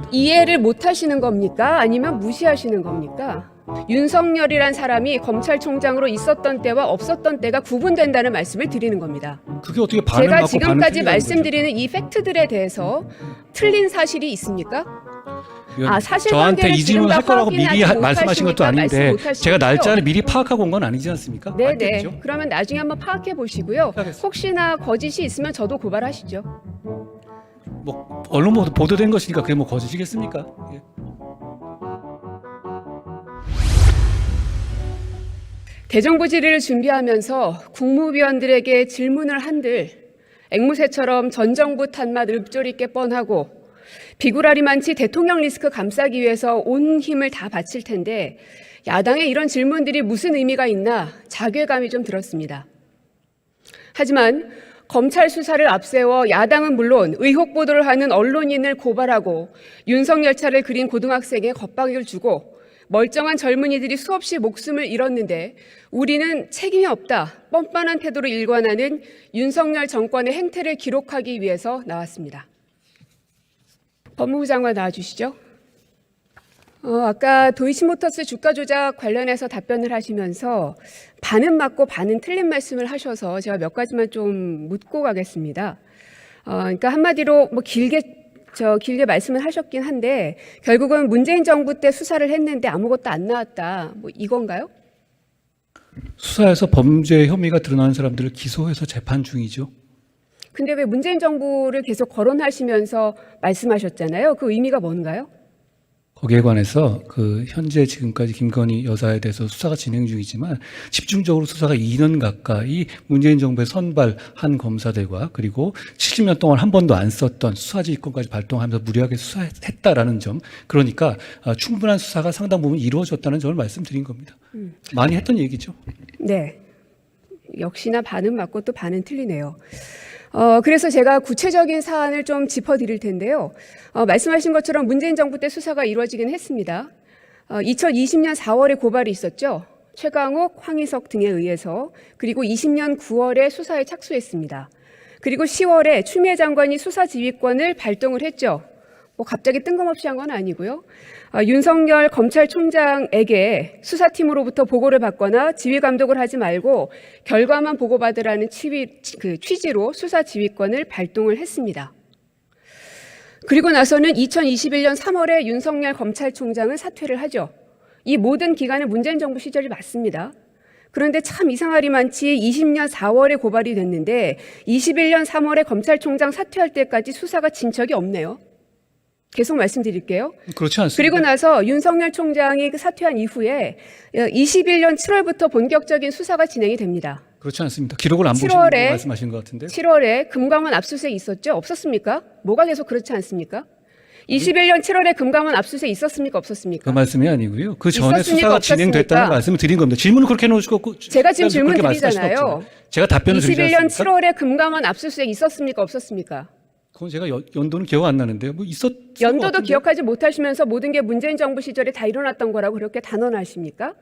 이해를 못 하시는 겁니까? 아니면 무시하시는 겁니까? 윤석열이란 사람이 검찰총장으로 있었던 때와 없었던 때가 구분된다는 말씀을 드리는 겁니다. 그게 어떻게 반응 제가 맞고 지금까지 반응 틀리다는 말씀드리는 이 팩트들에 대해서 틀린 사실이 있습니까? 거죠? 사실관계를 저한테 이 지금 질문 다 할 거라고 미리 확인하지 말씀하신 것도 못하시니까 말씀 아닌데 못하시겠죠? 제가 날짜를 미리 파악하고 온 건 아니지 않습니까? 네네. 맞겠죠? 그러면 나중에 한번 파악해 보시고요. 알겠습니다. 혹시나 거짓이 있으면 저도 고발하시죠. 뭐 언론 보도된 것이니까 그게 뭐 거짓이겠습니까? 예. 대정부 질의를 준비하면서 국무위원들에게 질문을 한들 앵무새처럼 전 정부 탓만 읊조리게 뻔하고 비구라리만치 대통령 리스크 감싸기 위해서 온 힘을 다 바칠 텐데 야당의 이런 질문들이 무슨 의미가 있나 자괴감이 좀 들었습니다. 하지만 검찰 수사를 앞세워 야당은 물론 의혹 보도를 하는 언론인을 고발하고 윤석열 차를 그린 고등학생에 겁박을 주고 멀쩡한 젊은이들이 수없이 목숨을 잃었는데 우리는 책임이 없다, 뻔뻔한 태도로 일관하는 윤석열 정권의 행태를 기록하기 위해서 나왔습니다. 법무부 장관 나와주시죠. 아까 도이치모터스 주가 조작 관련해서 답변을 하시면서 반은 맞고 반은 틀린 말씀을 하셔서 제가 몇 가지만 좀 묻고 가겠습니다. 그러니까 한마디로 뭐 길게 말씀을 하셨긴 한데 결국은 문재인 정부 때 수사를 했는데 아무것도 안 나왔다. 뭐 이건가요? 수사에서 범죄 혐의가 드러나는 사람들을 기소해서 재판 중이죠. 근데 왜 문재인 정부를 계속 거론하시면서 말씀하셨잖아요. 그 의미가 뭔가요? 거기에 관해서 현재 지금까지 김건희 여사에 대해서 수사가 진행 중이지만 집중적으로 수사가 2년 가까이 문재인 정부의 선발한 검사들과 그리고 70년 동안 한 번도 안 썼던 수사지휘권까지 발동하면서 무리하게 수사했다라는 점, 그러니까 충분한 수사가 상당 부분 이루어졌다는 점을 말씀드린 겁니다. 많이 했던 얘기죠. 네. 역시나 반은 맞고 또 반은 틀리네요. 그래서 제가 구체적인 사안을 좀 짚어드릴 텐데요. 말씀하신 것처럼 문재인 정부 때 수사가 이루어지긴 했습니다. 2020년 4월에 고발이 있었죠. 최강욱, 황희석 등에 의해서. 그리고 20년 9월에 수사에 착수했습니다. 그리고 10월에 추미애 장관이 수사 지휘권을 발동을 했죠. 뭐 갑자기 뜬금없이 한 건 아니고요. 윤석열 검찰총장에게 수사팀으로부터 보고를 받거나 지휘 감독을 하지 말고 결과만 보고받으라는 취지로 수사 지휘권을 발동을 했습니다. 그리고 나서는 2021년 3월에 윤석열 검찰총장은 사퇴를 하죠. 이 모든 기간은 문재인 정부 시절이 맞습니다. 그런데 참 이상하리만치 20년 4월에 고발이 됐는데 21년 3월에 검찰총장 사퇴할 때까지 수사가 진척이 없네요. 계속 말씀드릴게요. 그렇지 않습니다. 그리고 나서 윤석열 총장이 사퇴한 이후에 21년 7월부터 본격적인 수사가 진행이 됩니다. 그렇지 않습니다. 기록을 안 보시는 거 말씀하신 것 같은데요. 7월에 금감원 압수수색 있었죠? 없었습니까? 뭐가 계속 그렇지 않습니까? 21년 7월에 금감원 압수수색 있었습니까? 없었습니까? 그 말씀이 아니고요. 그 전에 있었습니까? 수사가 없었습니까? 진행됐다는 말씀을 드린 겁니다. 질문을 그렇게 해놓으시고 제가 지금 질문 그렇게 말씀하실 수는 드리잖아요. 없잖아요. 제가 답변을 드리지 21년 않습니까? 7월에 금감원 압수수색 있었습니까? 없었습니까? 그건 제가 연도는 기억 안 나는데요. 뭐 연도도 기억하지 못하시면서 모든 게 문재인 정부 시절에 다 일어났던 거라고 그렇게 단언하십니까?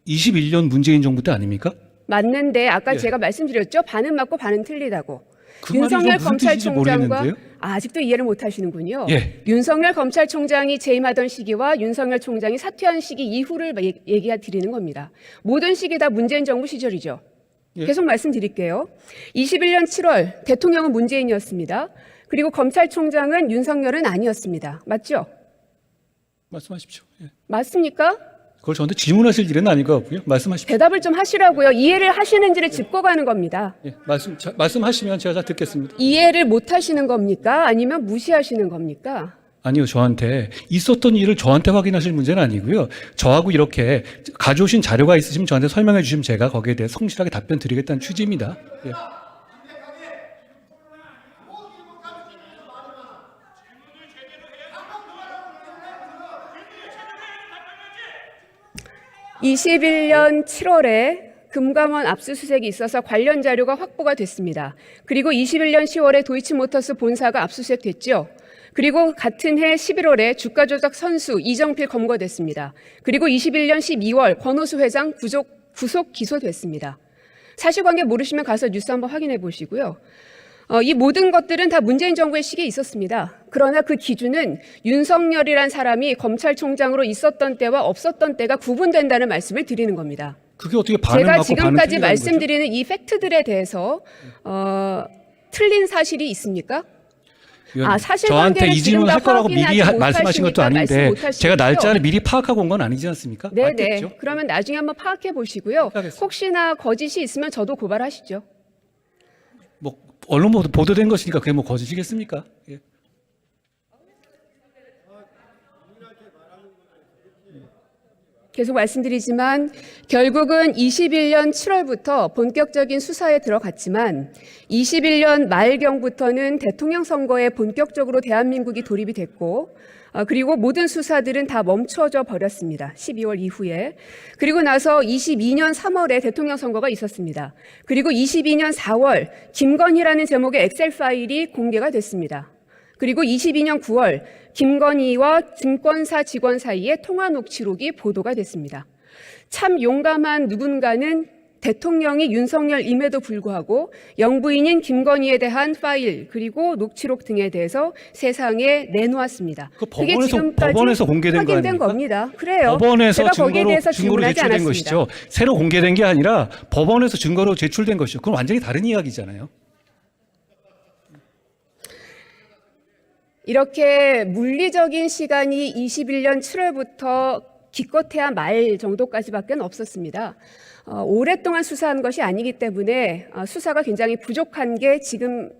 21년 문재인 정부 때 아닙니까? 맞는데 아까 예. 제가 말씀드렸죠. 반은 맞고 반은 틀리다고. 그 말이 윤석열 좀 무슨 뜻인지 검찰총장과 모르겠는데요. 아직도 이해를 못 하시는군요. 예. 윤석열 검찰총장이 재임하던 시기와 윤석열 총장이 사퇴한 시기 이후를 얘기해 드리는 겁니다. 모든 시기 다 문재인 정부 시절이죠. 예. 계속 말씀드릴게요. 21년 7월 대통령은 문재인이었습니다. 그리고 검찰총장은 윤석열은 아니었습니다. 맞죠? 말씀하십시오. 예. 맞습니까? 그걸 저한테 질문하실 일은 아닌 것 같고요. 말씀하십시오. 대답을 좀 하시라고요. 이해를 하시는지를 짚고 가는 겁니다. 예. 말씀하시면 제가 잘 듣겠습니다. 이해를 못 하시는 겁니까? 아니면 무시하시는 겁니까? 아니요, 저한테 있었던 일을 저한테 확인하실 문제는 아니고요. 저하고 이렇게 가져오신 자료가 있으시면 저한테 설명해 주시면 제가 거기에 대해 성실하게 답변 드리겠다는 취지입니다. 예. (21년 7월에) 금감원 압수수색이 있어서 관련 자료가 확보가 됐습니다. 그리고 21년 10월에 도이치모터스 본사가 압수수색됐죠. 그리고 같은 해 11월에 주가 조작 선수 이정필 검거됐습니다. 그리고 21년 12월 권오수 회장 구속 기소됐습니다. 사실관계 모르시면 가서 뉴스 한번 확인해 보시고요. 이 모든 것들은 다 문재인 정부의 시기에 있었습니다. 그러나 그 기준은 윤석열이란 사람이 검찰총장으로 있었던 때와 없었던 때가 구분된다는 말씀을 드리는 겁니다. 그게 어떻게 반을 제가 맞고 반을 지금까지 틀리다는 거죠? 말씀드리는 이 팩트들에 대해서 틀린 사실이 있습니까? 의원님, 사실관계를 저한테 이 지금 질문을 다 할 거라고 미리 확인하지 말씀하신 것도 못하시니까 아닌데 말씀 제가 못하시겠죠? 날짜를 미리 파악하고 온 건 아니지 않습니까? 네네. 맞겠죠? 그러면 나중에 한번 파악해 보시고요. 파악하겠습니다. 혹시나 거짓이 있으면 저도 고발하시죠. 뭐 언론 보도된 것이니까 그게 뭐 거짓이겠습니까? 예. 계속 말씀드리지만 결국은 21년 7월부터 본격적인 수사에 들어갔지만 21년 말경부터는 대통령 선거에 본격적으로 대한민국이 돌입이 됐고 그리고 모든 수사들은 다 멈춰져 버렸습니다. 12월 이후에. 그리고 나서 22년 3월에 대통령 선거가 있었습니다. 그리고 22년 4월 김건희라는 제목의 엑셀 파일이 공개가 됐습니다. 그리고 22년 9월 김건희와 증권사 직원 사이의 통화 녹취록이 보도가 됐습니다. 참 용감한 누군가는 대통령이 윤석열임에도 불구하고 영부인인 김건희에 대한 파일 그리고 녹취록 등에 대해서 세상에 내놓았습니다. 그게 지금까지 법원에서 공개된 거 확인된 아닙니까? 겁니다. 그래요. 법원에서 제가 거기에 대해서 증거로 질문하지 제출된 않았습니다. 것이죠. 새로 공개된 게 아니라 법원에서 증거로 제출된 것이죠. 그건 완전히 다른 이야기잖아요. 이렇게 물리적인 시간이 21년 7월부터 기껏해야 말 정도까지밖에 없었습니다. 오랫동안 수사한 것이 아니기 때문에 수사가 굉장히 부족한 게 지금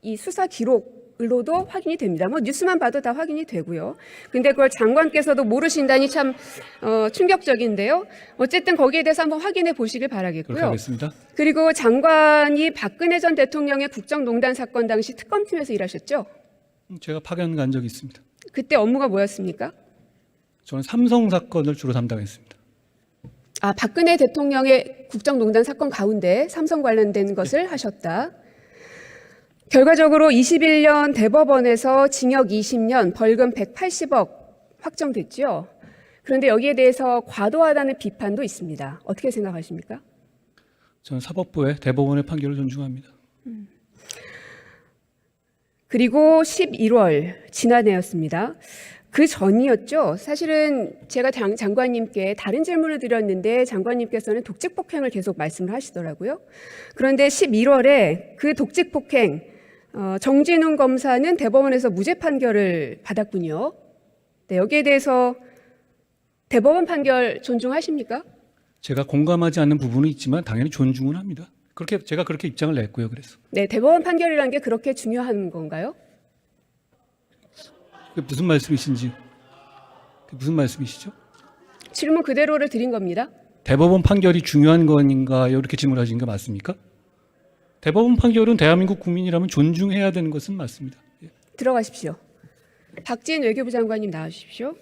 이 수사 기록으로도 확인이 됩니다. 뭐 뉴스만 봐도 다 확인이 되고요. 근데 그걸 장관께서도 모르신다니 참 충격적인데요. 어쨌든 거기에 대해서 한번 확인해 보시길 그렇게 바라겠고요. 하겠습니다. 그리고 장관이 박근혜 전 대통령의 국정농단 사건 당시 특검팀에서 일하셨죠? 제가 파견 간 적이 있습니다. 그때 업무가 뭐였습니까? 저는 삼성 사건을 주로 담당했습니다. 박근혜 대통령의 국정농단 사건 가운데 삼성 관련된 것을 하셨다. 결과적으로 21년 대법원에서 징역 20년, 벌금 180억 확정됐죠. 그런데 여기에 대해서 과도하다는 비판도 있습니다. 어떻게 생각하십니까? 저는 사법부의 대법원의 판결을 존중합니다. 그리고 11월 지난해였습니다. 그 전이었죠. 사실은 제가 장관님께 다른 질문을 드렸는데 장관님께서는 독직폭행을 계속 말씀을 하시더라고요. 그런데 11월에 그 독직폭행 정진웅 검사는 대법원에서 무죄 판결을 받았군요. 네, 여기에 대해서 대법원 판결 존중하십니까? 제가 공감하지 않는 부분은 있지만 당연히 존중은 합니다. 제가 그렇게 입장을 냈고요. 그래서 네, 대법원 판결이라는 게 그렇게 중요한 건가요? 그게 무슨 말씀이신지, 그게 무슨 말씀이시죠? 질문 그대로를 드린 겁니다. 대법원 판결이 중요한 건가요? 이렇게 질문하신 거 맞습니까? 대법원 판결은 대한민국 국민이라면 존중해야 되는 것은 맞습니다. 들어가십시오. 박지인 외교부 장관님 나와주십시오.